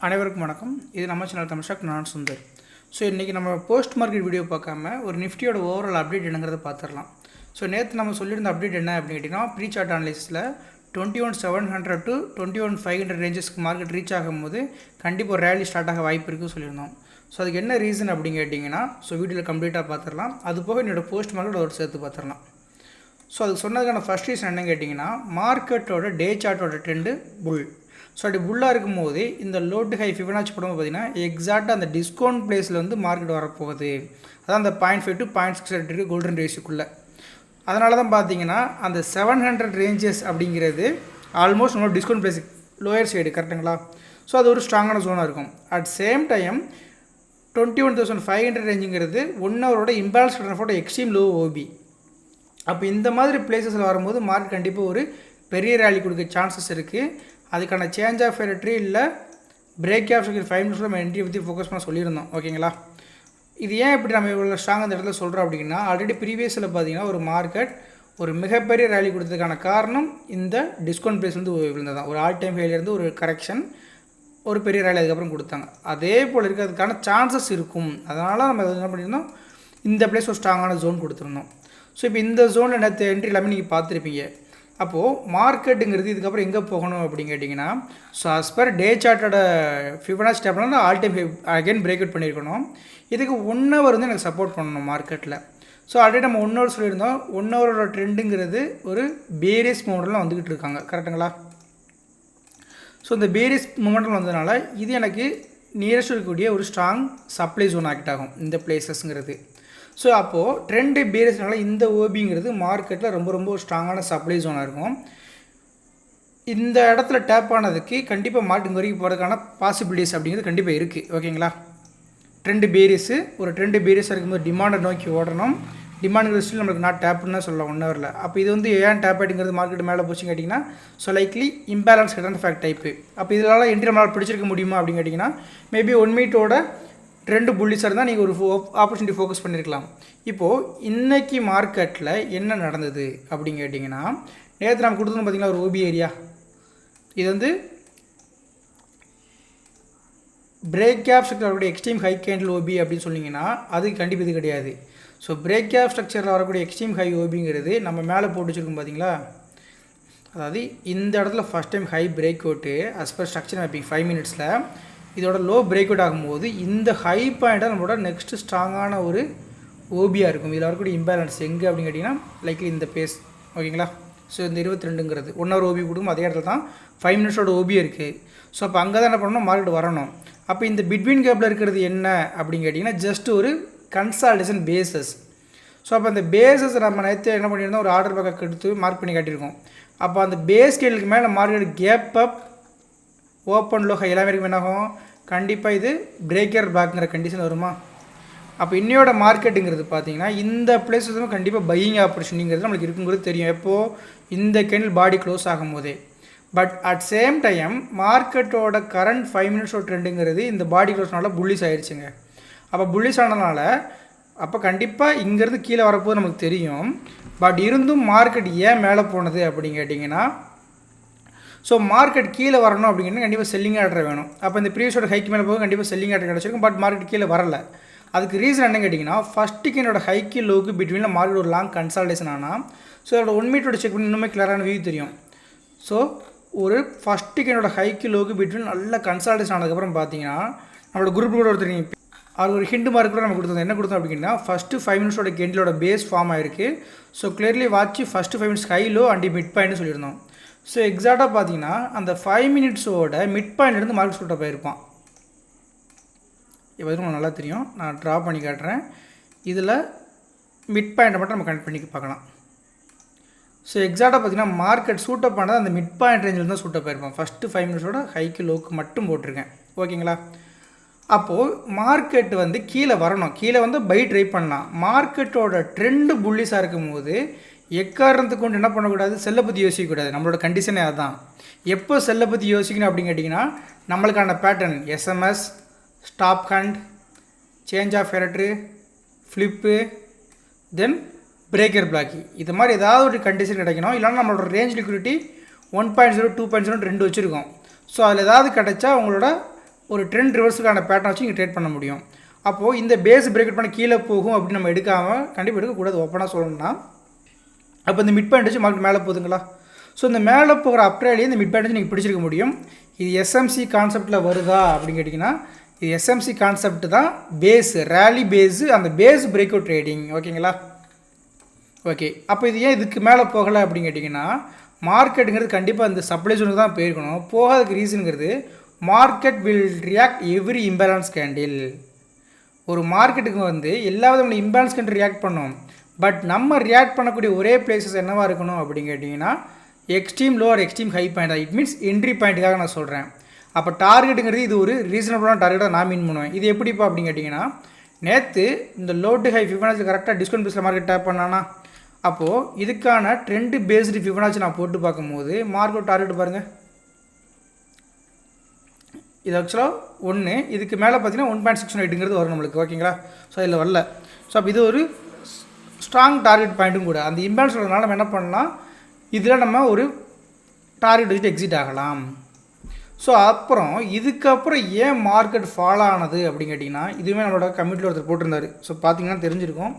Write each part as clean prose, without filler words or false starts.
அனைவருக்கும் வணக்கம். இது நம்ம சேனல் தமிழ்ஷாக், நான் சுந்தர். ஸோ இன்றைக்கி நம்ம போஸ்ட் மார்க்கெட் வீடியோ பார்க்காம ஒரு நிஃப்டியோட ஓவரால் அப்டேட் என்னங்கிறத பார்த்துடலாம். ஸோ நேற்று நம்ம சொல்லியிருந்த அப்டேட் என்ன அப்படின்னு கேட்டிங்கன்னா, ப்ரீ சார்ட் அனலிஸில் 21,700 to 21,500 ரேஞ்சஸ்க்கு மார்க்கெட் ரீச் ஆகும்போது கண்டிப்பாக ஒரு ரேலி ஸ்டார்ட் ஆக வாய்ப்பு இருக்குன்னு சொல்லியிருந்தோம். ஸோ அதுக்கு என்ன ரீசன் அப்படின்னு கேட்டிங்கன்னா, ஸோ வீடியோவில் கம்ப்ளீட்டாக பார்த்துடலாம். அது போக என்னோடய போஸ்ட் மார்க்கெட் ஒரு சேர்த்து பார்த்துடலாம். ஸோ அதுக்கு சொன்னதுக்கான ஃபஸ்ட் ரீசன் என்னன்னு கேட்டிங்கன்னா, மார்க்கெட்டோட டே சார்ட்டோட ட்ரெண்டு புல். ஸோ அப்படி புல்லாக இருக்கும்போது இந்த லோ டு ஹை ஃபிபனாச்சி படம் பார்த்திங்கன்னா எக்ஸாக்டாக அந்த டிஸ்கவுண்ட் ப்ளேஸில் வந்து மார்க்கெட் வரப்போகுது. அதான் அந்த 0.5 to 0.6 இருக்குது கோல்டன் ரேஷியோக்குள்ளே. அதனால தான் பார்த்தீங்கன்னா அந்த 700 ரேஞ்சஸ் அப்படிங்கிறது ஆல்மோஸ்ட் நம்மளோட டிஸ்கவுண்ட் ப்ளேஸ் லோயர் சைடு, கரெக்டுங்களா? ஸோ அது ஒரு ஸ்ட்ராங்கான ஜோனாக இருக்கும். அட் சேம் டைம் 21,500 ரேஞ்சுங்கிறது 1 ஹவரோட இம்பேலன்ஸ் ஃபோட்டோ எக்ஸ்ட்ரீம் லோ ஓபி. அப்போ இந்த மாதிரி பிளேஸஸில் வரும்போது மார்க்கெட் கண்டிப்பாக ஒரு பெரிய ரேலி கொடுக்க சான்சஸ் இருக்குது. அதுக்கான சேஞ்ச் ஆஃப் எரிட்ரி இல்லை பிரேக் ஆஃப் 5 மினிட்ஸில் நம்ம என்ட்ரி பற்றி ஃபோக்கஸ் பண்ண சொல்லியிருந்தோம், ஓகேங்களா? இது ஏன் இப்படி நம்ம இவ்வளோ ஸ்ட்ராங் அந்த இடத்துல சொல்கிறோம் அப்படின்னா, ஆல்ரெடி ப்ரீவியஸில் பார்த்தீங்கன்னா ஒரு மார்க்கெட் ஒரு மிகப்பெரிய ரேலி கொடுத்ததுக்கான காரணம் இந்த டிஸ்கவுண்ட் ப்ரைஸ் வந்து விழுந்ததான். ஒரு ஆல் டைம் ஹைலேருந்து ஒரு கரெக்ஷன், ஒரு பெரிய ரேலி அதுக்கப்புறம் கொடுத்தாங்க. அதே போல் இருக்கிறதுக்கான சான்சஸ் இருக்கும். அதனால் நம்ம என்ன பண்ணியிருந்தோம், இந்த பிளேஸ் ஒரு ஸ்ட்ராங்கான ஜோன் கொடுத்துருந்தோம். ஸோ இப்போ இந்த ஜோனில் நேற்று என்ட்ரி எல்லாமே நீங்கள் பார்த்துருப்பீங்க. அப்போது மார்க்கெட்டுங்கிறது இதுக்கப்புறம் எங்கே போகணும் அப்படின்னு கேட்டிங்கன்னா, ஸோ அஸ் பர் டே சார்ட்டோட ஃபிபனாச்சி ஸ்டேப்லாம் all time again break out பண்ணியிருக்கணும். இதுக்கு 1 ஹவர் வந்து எனக்கு சப்போர்ட் பண்ணணும் மார்க்கெட்டில். ஸோ ஆல்ரெடி நம்ம 1 ஹவர் சொல்லியிருந்தோம். 1 ஹவரோட ட்ரெண்டுங்கிறது ஒரு பேரிஸ் மூமெண்ட்லாம் வந்துக்கிட்டு இருக்காங்க, கரெக்டுங்களா? ஸோ இந்த பேரிஸ் மூமெண்ட்டில் வந்ததுனால இது எனக்கு நியரஸ்ட் இருக்கக்கூடிய ஒரு ஸ்ட்ராங் சப்ளை ஜோன் ஆக்ட் ஆகும் இந்த பிளேசஸ்ங்கிறது. ஸோ அப்போது ட்ரெண்டு பேரிஸ்னால இந்த ஓபிங்கிறது மார்க்கெட்டில் ரொம்ப ரொம்ப ஸ்ட்ராங்கான சப்ளை ஜோனாக இருக்கும். இந்த இடத்துல டேப் ஆனதுக்கு கண்டிப்பாக மார்க்கெட் வரைக்கும் போகிறதுக்கான பாசிபிலிட்டிஸ் அப்படிங்கிறது கண்டிப்பாக இருக்குது, ஓகேங்களா? ட்ரெண்டு பேரிஸு ஒரு ட்ரெண்டு பேரிஸாக இருக்கும்போது டிமாண்டை நோக்கி ஓடணும். டிமாண்டுங்கிறது ஸ்டில் நம்மளுக்கு நான் டேப்னு தான் சொல்லலாம் 1 ஹவரில். அப்போ இது வந்து ஏன் டேப் ஆகிட்டுங்கிறது மார்க்கெட் மேலே போச்சுன்னு கேட்டிங்கன்னா, ஸோ லைக்லி இம்பேலன்ஸ் கடன் ஃபேக்ட் டைப்பு. அப்போ இதனால் என்ட்ரி நம்மளால் பிடிச்சிருக்க முடியுமா அப்படின்னு கேட்டிங்கன்னா, மேபி 1 மினிட்டோட ட்ரெண்டு புல்லிஸாக இருந்தால் நீங்கள் ஒரு ஆப்பர்ச்சுனிட்டி ஃபோக்கஸ் பண்ணியிருக்கலாம். இப்போது இன்றைக்கி மார்க்கெட்டில் என்ன நடந்தது அப்படின்னு கேட்டிங்கன்னா, நேற்று நம்ம கொடுத்தோம் பார்த்திங்கன்னா ஒரு ஓபி ஏரியா. இது வந்து பிரேக் கேப் ஸ்ட்ரக்சர் வரக்கூடிய எக்ஸ்ட்ரீம் ஹை கேண்டில் ஓபி அப்படின்னு சொன்னீங்கன்னா அது கண்டிப்பாக இது கிடையாது. ஸோ பிரேக் கேப் ஸ்ட்ரக்சரில் வரக்கூடிய எக்ஸ்ட்ரீம் ஹை ஓபிங்கிறது நம்ம மேலே போட்டு வச்சுருக்கோம் பார்த்தீங்களா? அதாவது இந்த இடத்துல first time high break out as per structure mapping 5 மினிட்ஸில் இதோட லோ பிரேக் அவுட் ஆகும்போது இந்த ஹை பாயிண்ட்டாக நம்மளோட நெக்ஸ்ட்டு ஸ்ட்ராங்கான ஒரு ஓபியாக இருக்கும். இதில் வரக்கூடிய இம்பேலன்ஸ் எங்கே அப்படின்னு கேட்டிங்கன்னா லைக்லி இந்த பேஸ், ஓகேங்களா? ஸோ இந்த 22ங்கிறது 1 ஹவர் ஓபி கொடுக்கும். அதே இடத்துல தான் 5 மினிட்ஸோட ஓபி இருக்குது. ஸோ அப்போ அங்கே தான் என்ன பண்ணணும், மார்க்கெட் வரணும். அப்போ இந்த பிட்வீன் கேப்பில் இருக்கிறது என்ன அப்படின்னு கேட்டிங்கன்னா ஜஸ்ட் ஒரு கன்சால்டேஷன் பேசஸ். ஸோ அப்போ அந்த பேசஸ் நம்ம நேற்று என்ன பண்ணியிருந்தோம், ஒரு ஆர்டர் பேக்கை எடுத்து மார்க் பண்ணி காட்டியிருக்கோம். அப்போ அந்த பேஸ் ஸ்கேலுக்கு மேலே market gap up open low high எல்லாமே இருக்கும். என்னாகும், கண்டிப்பாக இது பிரேக்கர் பேக்குங்கிற கண்டிஷன் வருமா? அப்போ இன்னையோட மார்க்கெட்டுங்கிறது பார்த்தீங்கன்னா இந்த பிளேஸஸ் கண்டிப்பாக பையிங் ஆப்பர்ச்சுனிட்டிங்கிறது நம்மளுக்கு இருக்குங்கிறது தெரியும். எப்போது இந்த கேண்டில் பாடி க்ளோஸ் ஆகும்போதே. பட் அட் சேம் டைம் மார்க்கெட்டோட கரண்ட் 5 மினிட்ஸோட ட்ரெண்டுங்கிறது இந்த பாடி க்ளோஸ்னால புல்லிஸ் ஆயிடுச்சுங்க. அப்போ புல்லிஸ் ஆனதுனால அப்போ கண்டிப்பாக இங்கேருந்து கீழே வரப்போது நமக்கு தெரியும். பட் இருந்தும் மார்க்கெட் ஏன் மேலே போனது அப்படின்னு கேட்டிங்கன்னா, ஸோ மார்க்கெட் கீழே வரணும் அப்படிங்கிறது கண்டிப்பாக செல்லிங் ஆர்டர் வேணும். அப்போ இந்த ப்ரீவியஸோட ஹைக்கு மேலே போக கண்டிப்பாக செல்லிங் ஆர்டர் கிடச்சிருக்கும். பட் மார்க்கெட் கீழே வரல. அதுக்கு ரீசன் என்ன கேட்டிங்கன்னா, ஃபஸ்ட்டுக்கு என்னோட ஹைக்கு லோக்கு பிட்வீனில் மார்க்கெட் ஒரு லாங் கன்சால்டேஷன் ஆனால் ஸோ அதோட 1 மினிட்டோட செக் பண்ணி இன்னுமே கிளியரான வியூ தெரியும். ஸோ ஒரு ஃபஸ்ட்டுக்கு என்னோட ஹைக்கு லோக்கு பிட்வீன் நல்ல கன்சால்டேஷன் ஆனதுக்கப்புறம் பார்த்தீங்கன்னா நம்மளோட குரூப் கூட ஒருத்தர் அது ஒரு ஹிண்ட் மார்க் கூட நம்ம கொடுத்தோம். என்ன கொடுத்தோம் அப்படின்னா, ஃபஸ்ட்டு 5 மினிட்ஸோட கேண்டிலோட பேஸ் ஃபார்ம் ஆயிருக்கு. ஸோ கிளியர்லி வாட்சி first 5 minutes high low and mid பாயிண்ட்னு சொல்லியிருந்தோம். ஸோ எக்ஸாக்டாக பார்த்தீங்கன்னா அந்த 5 மினிட்ஸோட மிட் பாயிண்ட்லேருந்து மார்க்கெட் சூட்டாக போயிருப்பான். இப்போ உங்களுக்கு நல்லா தெரியும், நான் ட்ரா பண்ணி காட்டுறேன். இதில் மிட் பாயிண்ட்டை மட்டும் நம்ம கனெக்ட் பண்ணி பார்க்கலாம். ஸோ எக்ஸாக்டாக பார்த்தீங்கன்னா மார்க்கெட் சூட்டப் பண்ணது அந்த மிட் பாயிண்ட் ரேஞ்சில் தான் சூட்டப் போயிருப்பான். ஃபஸ்ட்டு 5 மினிட்ஸோட ஹைக்கு லோக்கு மட்டும் போட்டிருக்கேன், ஓகேங்களா? அப்போது மார்க்கெட் வந்து கீழே வரணும். கீழே வந்து பை ட்ரை பண்ணலாம். மார்க்கெட்டோட ட்ரெண்டு புல்லிஸாக இருக்கும்போது எக்காரணத்துக்கு கொண்டு என்ன பண்ணக்கூடாது, செல்லை பற்றி யோசிக்கக்கூடாது. நம்மளோட கண்டிஷனே அதுதான். எப்போ செல்லை பற்றி யோசிக்கணும் அப்படின்னு கேட்டிங்கன்னா, நம்மளுக்கான pattern SMS, stop hunt, change of எரட்ரு, ஃப்ளிப்பு, தென் பிரேக்கர் பிளாக்கி, இது மாதிரி ஏதாவது ஒரு கண்டிஷன் கிடைக்கணும். இல்லைனா நம்மளோட ரேஞ்ச் லிக்விடிட்டி 1.0 2.0 2 வச்சுருக்கோம். ஸோ அதில் ஏதாவது கிடச்சா உங்களோட ஒரு ட்ரெண்ட் ரிவர்ஸுக்கான பேட்டர்ன் வச்சு நீங்கள் ட்ரேட் பண்ண முடியும். அப்போது இந்த பேஸ் பிரேக் அவுட் பண்ண கீழே போகும் அப்படின்னு நம்ம எடுக்காமல் கண்டிப்பாக எடுக்கக்கூடாது. ஓப்பனாக சொல்லணும்னா அப்போ இந்த மிட் பாயிண்ட் வச்சு மார்க்கெட் மேலே போகுதுங்களா. ஸோ இந்த மேலே போகிற அப்ரேலையே இந்த மிட் பாயிண்ட் வச்சு நீங்கள் பிடிச்சிருக்க முடியும். இது எஸ்எம்சி கான்செப்டில் வருதா அப்படின்னு கேட்டிங்கன்னா இது எஸ்எம்சி கான்செப்ட் தான். பேஸு ரேலி பேஸு, அந்த பேஸ் பிரேக் அவுட் ட்ரேடிங். ஓகேங்களா. ஓகே, அப்போ இது ஏன் இதுக்கு மேலே போகலை அப்படின்னு கேட்டிங்கன்னா மார்க்கெட்டுங்கிறது கண்டிப்பாக இந்த சப்ளை ஜோனுக்கு தான் போயிருக்கணும். போகாததுக்கு ரீசனுங்கிறது market will react every imbalance candle. ஒரு மார்க்கெட்டுக்கு வந்து எல்லா விதமான இம்பேலன்ஸ் கேண்டில் ரியாக்ட் பண்ணோம். பட் நம்ம ரியாக்ட் பண்ணக்கூடிய ஒரே பிளேசஸ் என்னவாக இருக்கணும் அப்படின்னு கேட்டிங்கன்னா extreme low or extreme high point. It means entry பாயிண்ட்டுக்காக நான் சொல்கிறேன். அப்போ டார்கெட்டுங்கிறது இது ஒரு ரீசனபிளான டார்கெட்டாக நான் மீன் பண்ணுவேன். இது எப்படிப்பா அப்படின்னு கேட்டிங்கன்னா நேற்று இந்த லோ டு ஹை ஃபிபனாச்சி கரெக்டாக டிஸ்கவுண்ட் பேஸில் மார்க்கெட் டேப் பண்ணானா, அப்போது இதுக்கான ட்ரெண்டு பேஸ்டு ஃபிபனாச்சி நான் போட்டு பார்க்கும்போது மார்க்கெட் டார்கெட் பாருங்கள். இது ஆக்சுவலாக ஒன்று, இதுக்கு மேலே பார்த்தீங்கன்னா 1.618ங்கிறது வரும் நம்மளுக்கு. ஓகேங்களா. ஸோ இதில் வரல. ஸோ அப்போ இது ஒரு ஸ்ட்ராங் டார்கெட் பாயிண்ட்டும் கூட. அந்த இம்பேலன்ஸ் வரதுனால நம்ம என்ன பண்ணலாம், இதில் நம்ம ஒரு டார்கெட் வச்சுட்டு எக்ஸிட் ஆகலாம். ஸோ அப்புறம் இதுக்கப்புறம் ஏன் மார்க்கெட் ஃபாலோ ஆனது அப்படின்னு கேட்டிங்கன்னா இதுவுமே நம்மளோட கம்யூனிட்டியில் ஒருத்தர் போட்டிருந்தார். ஸோ பார்த்தீங்கன்னா தெரிஞ்சிருக்கும்.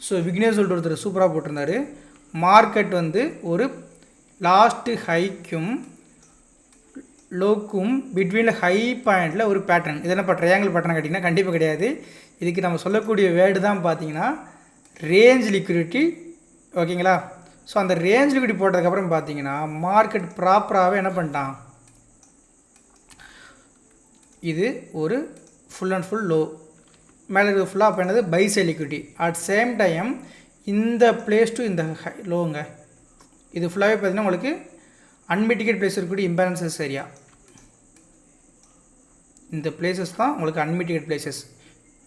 ஸோ விக்னேஷ் சொல்லிட்டு ஒருத்தர் சூப்பராக போட்டிருந்தார். மார்க்கெட் வந்து ஒரு லாஸ்ட்டு ஹைக்கும் லோக்கும் பிட்வீனில் ஹை பாயிண்டில் ஒரு பேட்டர்ன். இது என்னப்பா ட்ரையாங்கிள் பேட்டர்ன் கேட்டிங்கன்னா கண்டிப்பாக கிடையாது. இதுக்கு நம்ம சொல்லக்கூடிய வேர்டு தான் பார்த்தீங்கன்னா ரேஞ்ச் லிக்விடிட்டி. ஓகேங்களா. ஸோ அந்த ரேஞ்ச் லிக்விடிட்டி போட்டதுக்கப்புறம் பார்த்தீங்கன்னா மார்க்கெட் ப்ராப்பராகவே என்ன பண்ணிட்டான், இது ஒரு ஃபுல் அண்ட் ஃபுல் லோ மேலே இருக்கிறது ஃபுல்லாக அப்போ என்னது buy side liquidity. At same time இந்த பிளேஸ் டு இந்த லோங்க இது ஃபுல்லாகவே பார்த்தீங்கன்னா உங்களுக்கு அன்மிட்டிகேட் பிளேஸ் இருக்கக்கூடிய இம்பேலன்சஸ் ஏரியா. இந்த பிளேசஸ் தான் உங்களுக்கு அன்மிட்டிகேட் பிளேசஸ்.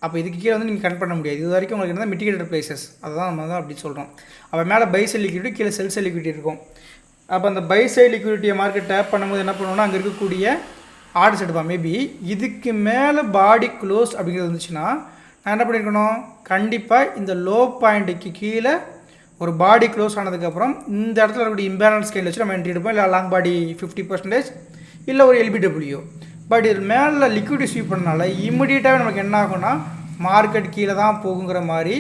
அப்போ இதுக்கு கீழே வந்து நீங்கள் கனெக்ட் பண்ண முடியாது. இது வரைக்கும் உங்களுக்கு என்ன மிட்டிகேட்டட் பிளேசஸ், அதுதான் நம்ம தான் அப்படி சொல்கிறோம். அப்போ மேலே பை சைட் லிக்விடிட்டி, கீழே செல் சைட் லிக்விடிட்டி இருக்கும். அப்போ அந்த பை சைட் லிக்விடிட்டியை மார்க்கெட் டேப் பண்ணும்போது என்ன பண்ணுவோம்னா அங்கே இருக்கக்கூடிய ஆர்டர்ஸ் எடுப்பான். மேபி இதுக்கு மேலே பாடி க்ளோஸ் அப்படிங்கிறது வந்துச்சுன்னா நான் என்ன பண்ணியிருக்கணும், கண்டிப்பாக இந்த லோ பாயிண்ட்டுக்கு கீழே ஒரு பாடி க்ளோஸ் ஆனதுக்கப்புறம் இந்த இடத்துல இருக்கக்கூடிய இம்பேலன்ஸ் ஸ்கேல் வச்சு நம்ம என்ட்ரி எடுப்போம். இல்லை லாங் பாடி 50% இல்லை ஒரு எல்பிடபிள்யூ. பட் இது மேலே லிக்விடிட்டி ஸ்வீப் பண்ணனால இம்மிடியேட்டாகவே நமக்கு என்ன ஆகும்னா மார்க்கெட் கீழே தான் போகுங்கிற மாதிரி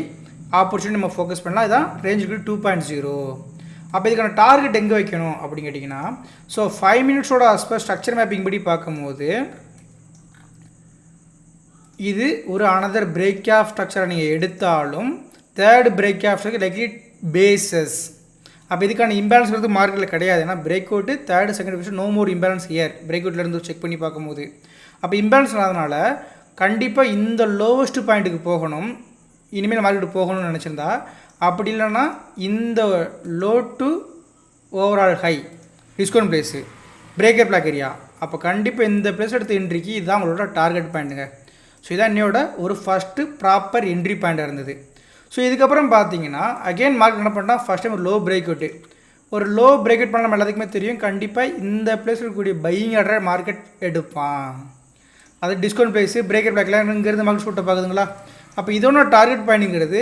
ஆப்பர்ச்சுனிட்டி நம்ம ஃபோக்கஸ் பண்ணலாம். இதுதான் ரேஞ்சுக்கு 2.0. அப்போ இதுக்கான டார்கெட் எங்கே வைக்கணும் அப்படின்னு கேட்டிங்கன்னா ஸோ 5 மினிட்ஸோட அஸ்பெக்ட் ஸ்ட்ரக்சர் மேப்பிங் படி பார்க்கும்போது இது ஒரு அனதர் பிரேக் ஆஃப் ஸ்ட்ரக்சரை நீங்கள் எடுத்தாலும் third break of structure likely பேசஸ். அப்போ இதுக்கான இம்பேலன்ஸ் வந்து மார்க்கெட்டில் கிடையாது. ஏன்னா பிரேக் அவுட்டு தேர்ட் செகண்ட் விஷயம் நோ மோர் இம்பேலன்ஸ் இயர் பிரேக் அவுட்லேருந்து செக் பண்ணி பார்க்கும்போது அப்போ இம்பேலன்ஸ் இல்லாதனால கண்டிப்பாக இந்த லோவஸ்ட் பாயிண்ட்டுக்கு போகணும், இனிமேல் மார்க்கெட்டு போகணும்னு நினச்சிருந்தா. அப்படி இல்லைன்னா இந்த low to overall high discount place breaker block area, அப்போ கண்டிப்பாக இந்த பிளேஸ் எடுத்த என்ட்ரிக்கு இதுதான் உங்களோட டார்கெட் பாயிண்ட்டுங்க. ஸோ இதான் என்னோட ஒரு ஃபஸ்ட்டு ப்ராப்பர் என்ட்ரி பாயிண்ட்டாக இருந்தது. ஸோ இதுக்கப்புறம் பார்த்தீங்கன்னா அகெயின் மார்க்கெட் என்ன பண்ணால் ஃபஸ்ட் டைம் ஒரு லோ பிரேக் அவுட்டு, ஒரு லோ பிரேக் அவுட் பண்ண நம்ம எல்லாத்துக்குமே தெரியும். கண்டிப்பாக இந்த பிளேஸில் இருக்கக்கூடிய பையிங் ஆர்டர் மார்க்கெட் எடுப்பான். அது டிஸ்கவுண்ட் ப்ரைஸு பிரேக்கர் பிளாக்லாம் இங்கேருந்து மார்க்கெட் ஷூட்டை பார்க்குதுங்களா. அப்போ இதோட டார்கெட் பாயிண்ட்டுங்கிறது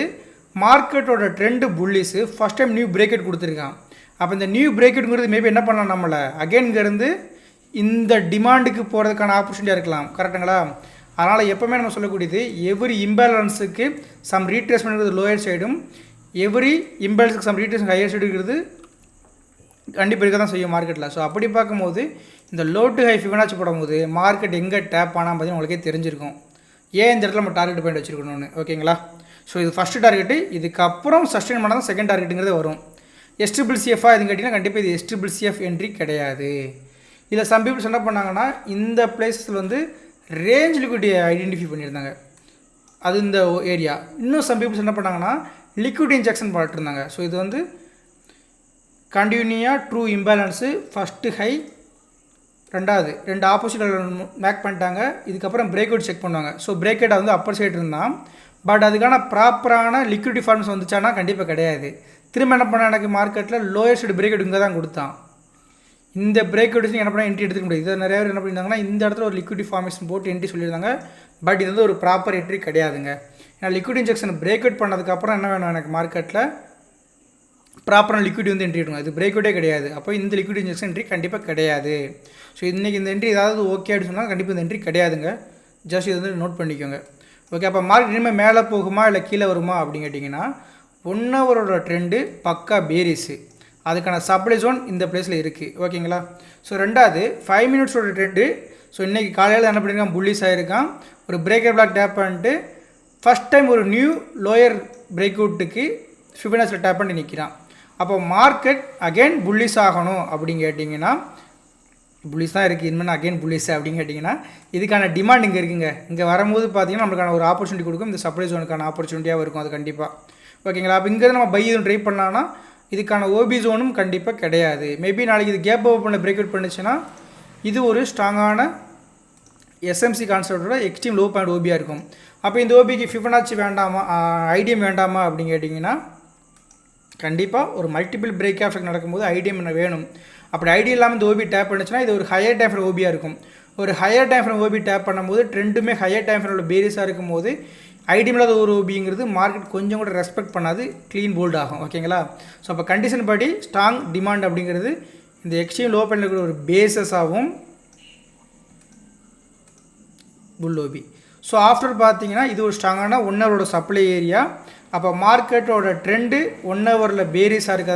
மார்க்கெட்டோட trend bullish first time new break out கொடுத்துருக்கான். அப்போ இந்த நியூ பிரேக் அவுட்ங்கிறது மேபி என்ன பண்ணலாம், நம்மளை அகெயின் இங்கேருந்து இந்த டிமாண்டுக்கு போகிறதுக்கான ஆப்பர்ச்சுனிட்டியாக இருக்கலாம். கரெக்டுங்களா. அதனால் எப்போவுமே நம்ம சொல்லக்கூடியது எவ்ரி இம்பேலன்ஸுக்கு சம் ரீட்ரேஸ்மெண்ட் லோயர் சைடும் எவ்ரி இம்பேலன்ஸுக்கு சம் ரீட்ரேஸ்மெண்ட் ஹையர் சைடு இருக்கிறது கண்டிப்பாக இருக்க தான் செய்யும் மார்க்கெட்டில். ஸோ அப்படி பார்க்கும்போது இந்த லோ டு ஹை ஃபிபனாச்சி போடும்போது மார்க்கெட் எங்கே டேப் ஆனால் பார்த்தீங்கன்னா உங்களுக்கே தெரிஞ்சிருக்கும் ஏன் இந்த இடத்துல நம்ம டார்கெட் பாயிண்ட் வச்சுருக்கணும்னு. ஓகேங்களா. ஸோ இது ஃபஸ்ட்டு டார்கெட்டு, இதுக்கப்புறம் சஸ்டெயின் பண்ணால் தான் செகண்ட் டார்கெட்டுங்கிறது வரும். எஸ்ட்ரிபிள்சிஎஃபாக எதுன்னு கேட்டிங்கன்னா கண்டிப்பாக இது எஸ்ட்ரிபிள்சிஎஃப் என்ட்ரி கிடையாது. இதில் சம் பீப்புள்ஸ் என்ன பண்ணாங்கன்னா இந்த பிளேஸில் வந்து ரேஞ்ச் லிக்விடிட்டியை ஐடென்டிஃபை பண்ணியிருந்தாங்க, அது இந்த ஏரியா. இன்னும் சம் பீப்புள்ஸ் என்ன பண்ணாங்கன்னா லிக்விட் இன்ஜெக்ஷன் போட்டுருந்தாங்க. ஸோ இது வந்து கண்டினியூயாக ட்ரூ இம்பேலன்ஸு ஃபஸ்ட்டு ஹை, ரெண்டாவது ரெண்டு ஆப்போசிட் மேக் பண்ணிட்டாங்க. இதுக்கப்புறம் பிரேக் அவுட் செக் பண்ணுவாங்க. ஸோ பிரேக் அவுட் வந்து அப்பர் சைடு இருந்தால் பட் அதுக்கான ப்ராப்பரான லிக்விடிட்டி ஃபார்ம்ஸ் வந்துச்சானா கண்டிப்பாக கிடையாது. திரும்ப என்ன பண்ண எனக்கு மார்க்கெட்டில் லோயர் சைடு பிரேக் அவுட் இங்கே தான் கொடுத்தான். இந்த பிரேக் அவுட் என்ன பண்ணால் என்ட்ரி எடுத்துக்க முடியாது. இதை நிறைய பேர் என்ன பண்ணியிருந்தாங்கன்னா இந்த இடத்துல ஒரு லிக்விடிட்டி ஃபார்மேஷன் போட்டு என்ட்ரி சொல்லியிருந்தாங்க. பட் இது வந்து ஒரு ப்ராப்பர் என்ட்ரி கிடையாதுங்க. ஏன்னா லிக்விட் இன்ஜெக்ஷன் பிரேக் அவுட் பண்ணதுக்கப்புறம் என்ன வேணும் எனக்கு மார்க்கெட்டில் ப்ராப்பரான லிக்விட் வந்து என்ட்ரி எடுக்கணும். இது பிரேக் அவுட்டே கிடையாது. அப்போ இந்த லிக்விட் இன்ஜெக்ஷன் என்ட்ரி கண்டிப்பாக கிடையாது. ஸோ இன்றைக்கி இந்த என்ட்ரி ஏதாவது ஓகே அப்படின்னு சொன்னால் கண்டிப்பாக இந்த என்ட்ரி கிடையாதுங்க. ஜஸ்ட் இது வந்து நோட் பண்ணிக்கோங்க. ஓகே, அப்போ மார்க்கெட் இனிமேல் மேலே போகுமா இல்லை கீழே வருமா அப்படின்னு கேட்டிங்கன்னா 1 ஹவரோட ட்ரெண்டு பக்கா பேரிஸு. அதுக்கான சப்ளை ஜோன் இந்த பிளேஸில் இருக்குது. ஓகேங்களா? ஸோ ரெண்டாவது 5 மினிட்ஸோட ட்ரெண்டு. ஸோ இன்றைக்கி காலையில் என்ன பண்ணியிருக்கான், புல்லிஸ் ஆகிருக்கான். ஒரு பிரேக்கர் பிளாக் டேப் பண்ணிட்டு ஃபஸ்ட் டைம் ஒரு நியூ லோயர் பிரேக் அவுட்டுக்கு ஃபிபனாச்சியில் டேப் பண்ணி நிற்கிறான். அப்போ மார்க்கெட் அகெயின் புல்லிஸ் ஆகணும் அப்படின்னு கேட்டிங்கன்னா, புல்லிஸ் தான் இருக்குது, இனிமேல் அகெயின் புல்லிஸ் அப்படின்னு கேட்டிங்கன்னா இதுக்கான டிமாண்ட் இங்கே இருக்குங்க. இங்கே வரும்போது பார்த்தீங்கன்னா நம்மளுக்கான ஒரு ஆப்பர்ச்சுனிட்டி கொடுக்கும். இந்த சப்ளை ஜோனுக்கான ஆப்பர்ச்சுனிட்டியாக இருக்கும் அது கண்டிப்பாக. ஓகேங்களா? அப்போ இங்கே நம்ம பை எதுவும் ட்ரை பண்ணலான்னா இதுக்கான ஓபி ஜோனும் கண்டிப்பாக கிடையாது. மேபி நாளைக்கு இது கேப் ஓப்பனில் பிரேக் அவுட் பண்ணுச்சுன்னா இது ஒரு ஸ்ட்ராங்கான எஸ்எம்சி கான்செப்டோட எக்ஸ்ட்ரீம் லோ பாயிண்ட் ஓபியாக இருக்கும். அப்போ இந்த ஓபிக்கு ஃபிபனாச்சி வேண்டாமா, ஐடிஎம் வேண்டாமா அப்படின்னு கேட்டிங்கன்னா கண்டிப்பாக ஒரு மல்டிபிள் பிரேக் ஆஃப் நடக்கும்போது ஐடிஎம் என்ன வேணும். அப்படி ஐடியா இல்லாமல் இந்த ஓபி டேப் பண்ணுச்சுன்னா இது ஒரு ஹையர் டைம் ஃப்ரேம் ஓபியாக இருக்கும். ஒரு higher time frame OB tap பண்ணும்போது ட்ரெண்டுமே ஹையர் டைம் ஃப்ரேமோட பேரிஸாக இருக்கும்போது ஐடிஎம் இல்லாத ஒரு ஓபிங்கிறது மார்க்கெட் கொஞ்சம் கூட ரெஸ்பெக்ட் பண்ணாது, க்ளீன் போல்ட் ஆகும். ஓகேங்களா? ஸோ அப்போ கண்டிஷன் படி ஸ்ட்ராங் டிமாண்ட் அப்படிங்கிறது இந்த எக்ஸ்ட்ரீம் லோ பாயிண்டில் இருக்கிற ஒரு பேசஸாகவும் புல் ஓபி. ஸோ ஆஃப்டர் பார்த்தீங்கன்னா இது ஒரு ஸ்ட்ராங்கான 1 ஹவரோட சப்ளை ஏரியா. அப்போ மார்க்கெட்டோட ட்ரெண்டு 1 ஹவரில் பேரிஸாக இருக்காது.